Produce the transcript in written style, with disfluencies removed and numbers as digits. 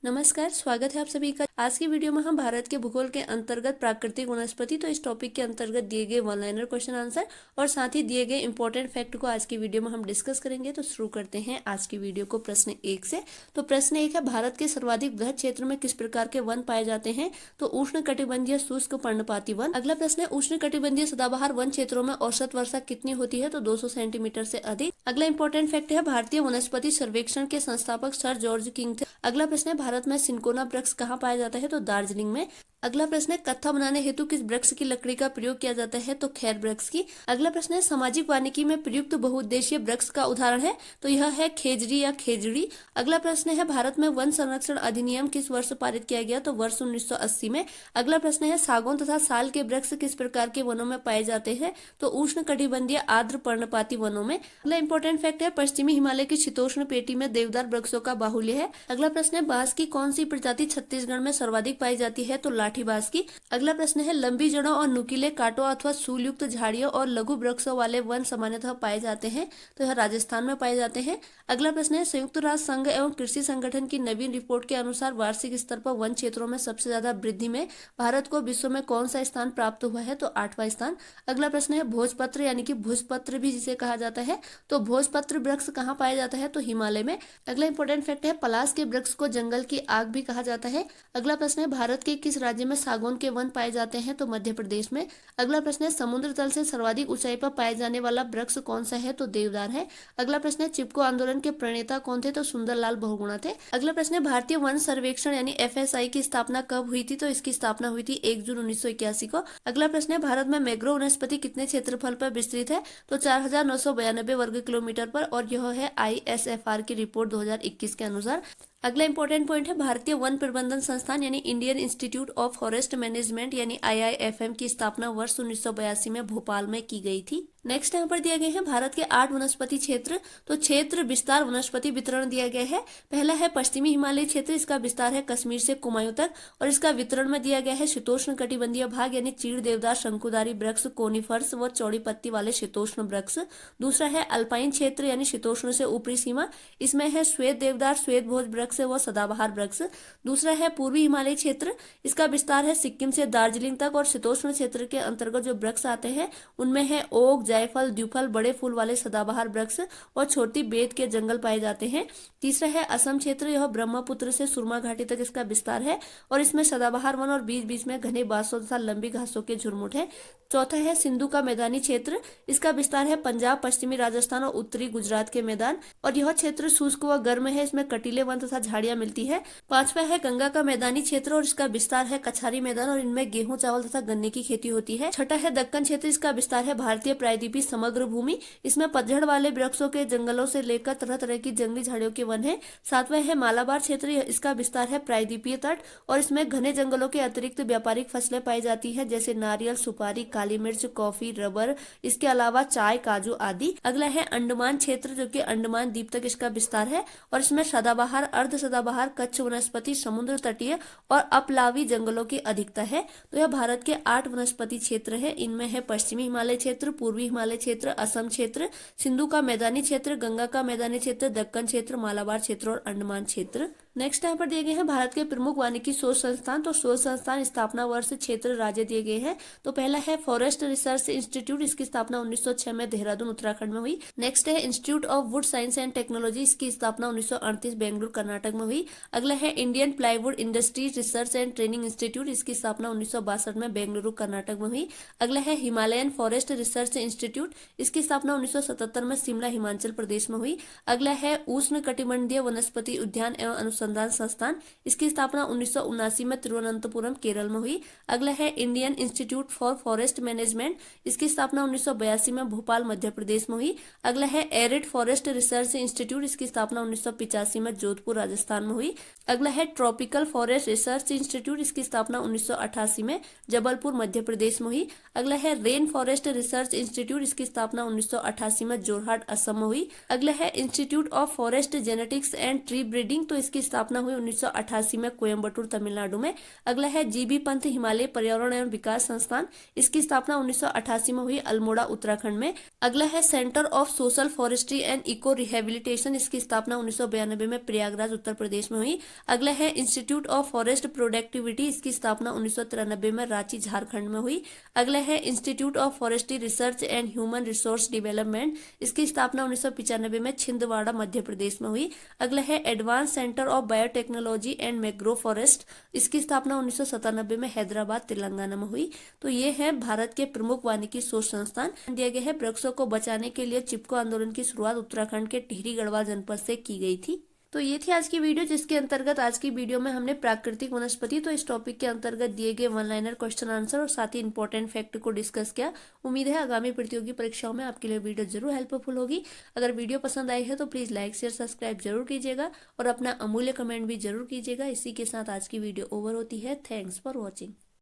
नमस्कार, स्वागत है आप सभी का। आज की वीडियो में हम भारत के भूगोल के अंतर्गत प्राकृतिक वनस्पति तो इस टॉपिक के अंतर्गत दिए गए वन लाइनर क्वेश्चन आंसर और साथ ही दिए गए इंपॉर्टेंट फैक्ट को आज की वीडियो में हम डिस्कस करेंगे। तो शुरू करते हैं आज की वीडियो को प्रश्न 1 से। तो प्रश्न 1 है, भारत के सर्वाधिक बृहद क्षेत्र में किस प्रकार के वन पाए जाते हैं? तो उष्ण कटिबंधीय शुष्क पर्णपाती वन। अगला प्रश्न है, उष्ण कटिबंधीय सदाबहार वन क्षेत्रों में औसत वर्षा कितनी होती है? तो 200 सेंटीमीटर से अधिक। अगला इंपॉर्टेंट फैक्ट है, भारतीय वनस्पति सर्वेक्षण के संस्थापक सर जॉर्ज किंग थे। अगला प्रश्न है, भारत में सिंकोना वृक्ष कहाँ पाया जाता है? तो दार्जिलिंग में। अगला प्रश्न है, कत्था बनाने हेतु किस वृक्ष की लकड़ी का प्रयोग किया जाता है? तो खैर वृक्ष की। अगला प्रश्न है, सामाजिक वानिकी में प्रयुक्त बहुउद्देशीय वृक्ष का उदाहरण है? तो यह है खेजड़ी या खेजड़ी। अगला प्रश्न है, भारत में वन संरक्षण अधिनियम किस वर्ष पारित किया गया? तो वर्ष 1980 में। अगला प्रश्न है, सागौन तथा साल के वृक्ष किस प्रकार के वनों में पाए जाते हैं? तो उष्ण कटिबंधीय आर्द्र पर्णपाती वनों में। अगला इंपॉर्टेंट फैक्ट है, पश्चिमी हिमालय की शीतोष्ण पेटी में देवदार वृक्षों का बाहुल्य है। अगला प्रश्न है, बांस की कौन सी प्रजाति छत्तीसगढ़ में सर्वाधिक पाई जाती है? तो लाठी बांस की। अगला प्रश्न है, लंबी जड़ों और नुकीले कांटों अथवा सूलयुक्त झाड़ियों और लघु वृक्षों वाले वन सामान्यतः पाए जाते हैं? तो यह राजस्थान में पाए जाते हैं। अगला प्रश्न है, संयुक्त राष्ट्र संघ एवं कृषि संगठन की नवीन रिपोर्ट के अनुसार वार्षिक स्तर पर वन क्षेत्रों में सबसे ज्यादा वृद्धि में भारत को विश्व में कौन सा स्थान प्राप्त हुआ है? तो 8वां स्थान। अगला प्रश्न है, भोजपत्र यानी कि भुजपत्र भी जिसे कहा जाता है, तो भोजपत्र वृक्ष कहाँ पाया जाता है? तो हिमालय में। अगला इंपॉर्टेंट फैक्ट है, पलाश के वृक्ष को जंगल की आग भी कहा जाता है। अगला प्रश्न है, भारत के किस राज्य में सागौन के वन पाए जाते हैं? तो मध्य प्रदेश में। अगला प्रश्न है, समुद्र तल से सर्वाधिक ऊंचाई पर पाए जाने वाला वृक्ष कौन सा है? तो देवदार है। अगला प्रश्न है, चिपको आंदोलन के प्रणेता कौन थे? तो सुंदरलाल बहुगुणा थे। अगला प्रश्न है, भारतीय वन सर्वेक्षण यानी FSI की स्थापना कब हुई थी? तो इसकी स्थापना हुई थी 1 जून 1981 को। अगला प्रश्न है, भारत में मैंग्रोव वनस्पति कितने क्षेत्रफल पर विस्तृत है? तो 4992 वर्ग किलोमीटर पर, और यह है ISFR की रिपोर्ट 2021 के अनुसार। अगला इंपॉर्टेंट पॉइंट है, भारतीय वन प्रबंधन संस्थान यानी Indian institute of forest management यानी IIFM की स्थापना वर्ष 1982 में भोपाल में की गई थी। नेक्स्ट यहाँ पर दिया गया है भारत के 8 वनस्पति क्षेत्र। तो क्षेत्र विस्तार वनस्पति वितरण दिया गया है। पहला है पश्चिमी हिमालय क्षेत्र, इसका विस्तार है कश्मीर से कुमायूं तक, और इसका वितरण में दिया गया है शीतोष्ण कटिबंधीय भाग यानी चीड़, देवदार, शंकुधारी वृक्ष, कोनिफर्स व चौड़ी पत्ती वाले शीतोष्ण वृक्ष। दूसरा है अल्पाइन क्षेत्र यानी शीतोष्ण से ऊपरी सीमा, इसमें है श्वेत देवदार, श्वेत भोज वृक्ष व सदाबहार वृक्ष। दूसरा है पूर्वी हिमालय क्षेत्र, इसका विस्तार है सिक्किम से दार्जिलिंग तक, और शीतोष्ण क्षेत्र के अंतर्गत जो वृक्ष आते हैं उनमें है ओक, जायफल, द्विफल, बड़े फूल वाले सदाबहार वृक्ष और छोटी बेत के जंगल पाए जाते हैं। तीसरा है असम क्षेत्र, यह ब्रह्मपुत्र से सुरमा घाटी तक इसका विस्तार है, और इसमें सदाबहार वन और बीच बीच में घने बांसों तथा लंबी घासों के झुरमुट है। चौथा है सिंधु का मैदानी क्षेत्र, इसका विस्तार है पंजाब, पश्चिमी राजस्थान और उत्तरी गुजरात के मैदान, और यह क्षेत्र शुष्क व गर्म है, इसमें कटीले वन तथा झाड़ियां मिलती है। पांचवा है गंगा का मैदानी क्षेत्र, और इसका विस्तार है कछारी मैदान, और इनमें गेहूं, चावल तथा गन्ने की खेती होती है। छठा है दक्कन क्षेत्र, इसका विस्तार है भारतीय प्रायद्वीपीय समग्र भूमि, इसमें पतझड़ वाले वृक्षों के जंगलों से लेकर तरह तरह की जंगली झाड़ियों के वन है। सातवां है मालाबार क्षेत्र, इसका विस्तार है प्रायद्वीपीय तट, और इसमें घने जंगलों के अतिरिक्त व्यापारिक फसलें पाई जाती है, जैसे नारियल, सुपारी, काली मिर्च, कॉफी, रबर, इसके अलावा चाय, काजू आदि। अगला है अंडमान क्षेत्र, जो कि अंडमान द्वीप तक इसका विस्तार है, और इसमें सदाबहार, अर्ध सदाबहार, कच्छ वनस्पति, समुद्र तटीय और अपलावी जंगलों की अधिकता है। तो यह भारत के 8 वनस्पति क्षेत्र है। इनमें है पश्चिमी हिमालय क्षेत्र, पूर्वी हिमालय क्षेत्र, असम क्षेत्र, सिंधु का मैदानी क्षेत्र, गंगा का मैदानी क्षेत्र, दक्कन क्षेत्र, मालाबार क्षेत्र और अंडमान क्षेत्र। नेक्स्ट यहाँ पर दिए गए हैं भारत के प्रमुख वानिकी शोध संस्थान। तो शोध संस्थान, स्थापना वर्ष, क्षेत्र, राज्य दिए गए हैं। तो पहला है फॉरेस्ट रिसर्च इंस्टीट्यूट, इसकी स्थापना 1906 में देहरादून उत्तराखंड में हुई। नेक्स्ट है institute of would science and technology, इसकी स्थापना 1938 बेंगलुरु कर्नाटक में हुई। अगला है Indian plywood industries research and training institute, इसकी स्थापना 1962 में बेंगलुरु कर्नाटक में हुई। अगला है हिमालयन फॉरेस्ट रिसर्च इंस्टीट्यूट, इसकी स्थापना 1977 में शिमला हिमाचल प्रदेश में हुई। अगला है उष्ण कटिबंधीय वनस्पति उद्यान एवं अनुसंधान संस्थान, इसकी स्थापना 1979 में तिरुवनंतपुरम केरल में हुई। अगला है Indian institute for forest management, इसकी स्थापना 1982 में भोपाल मध्य प्रदेश में हुई। अगला है एरिड फॉरेस्ट रिसर्च इंस्टीट्यूट, इसकी स्थापना 1985 में जोधपुर राजस्थान में हुई। अगला है ट्रॉपिकल फॉरेस्ट रिसर्च इंस्टीट्यूट, इसकी स्थापना 1988 में जबलपुर मध्य प्रदेश में हुई। अगला है रेन फॉरेस्ट रिसर्च इंस्टीट्यूट, इसकी स्थापना 1988 में जोरहाट असम में हुई। अगला है institute of forest genetics and tree breeding, तो इसकी स्थापना हुई 1988 में कोयम्बटूर तमिलनाडु में। अगला है जीबी पंत हिमालय पर्यावरण एवं विकास संस्थान, इसकी स्थापना 1988 में हुई अल्मोड़ा उत्तराखंड में। अगला है centre of social forestry and eco rehabilitation, इसकी स्थापना 1992 में प्रयागराज उत्तर प्रदेश में हुई। अगला है इंस्टीट्यूट ऑफ फॉरेस्ट प्रोडक्टिविटी, इसकी स्थापना 1993 में रांची झारखंड में हुई। अगला है institute of forestry research and human resource development, इसकी स्थापना 1995 में छिंदवाड़ा मध्य प्रदेश में हुई। अगला है advance centre of biotechnology and मैग्रो forest, इसकी स्थापना 1997 में हैदराबाद तेलंगाना में हुई। तो ये है भारत के प्रमुख वानिकी शोध संस्थान। दिया गया है वृक्षों को बचाने के लिए चिपको आंदोलन की शुरुआत उत्तराखंड के टिहरी गढ़वाल जनपद से की गई थी। तो ये थी आज की वीडियो, जिसके अंतर्गत आज की वीडियो में हमने प्राकृतिक वनस्पति, तो इस टॉपिक के अंतर्गत दिए गए वन लाइनर क्वेश्चन आंसर और साथ ही इंपॉर्टेंट फैक्ट को डिस्कस किया। उम्मीद है आगामी प्रतियोगी परीक्षाओं में आपके लिए वीडियो जरूर हेल्पफुल होगी। अगर वीडियो पसंद आई है तो प्लीज लाइक शेयर सब्सक्राइब जरूर कीजिएगा और अपना अमूल्य कमेंट भी जरूर कीजिएगा। इसी के साथ आज की वीडियो ओवर होती है। Thanks for watching.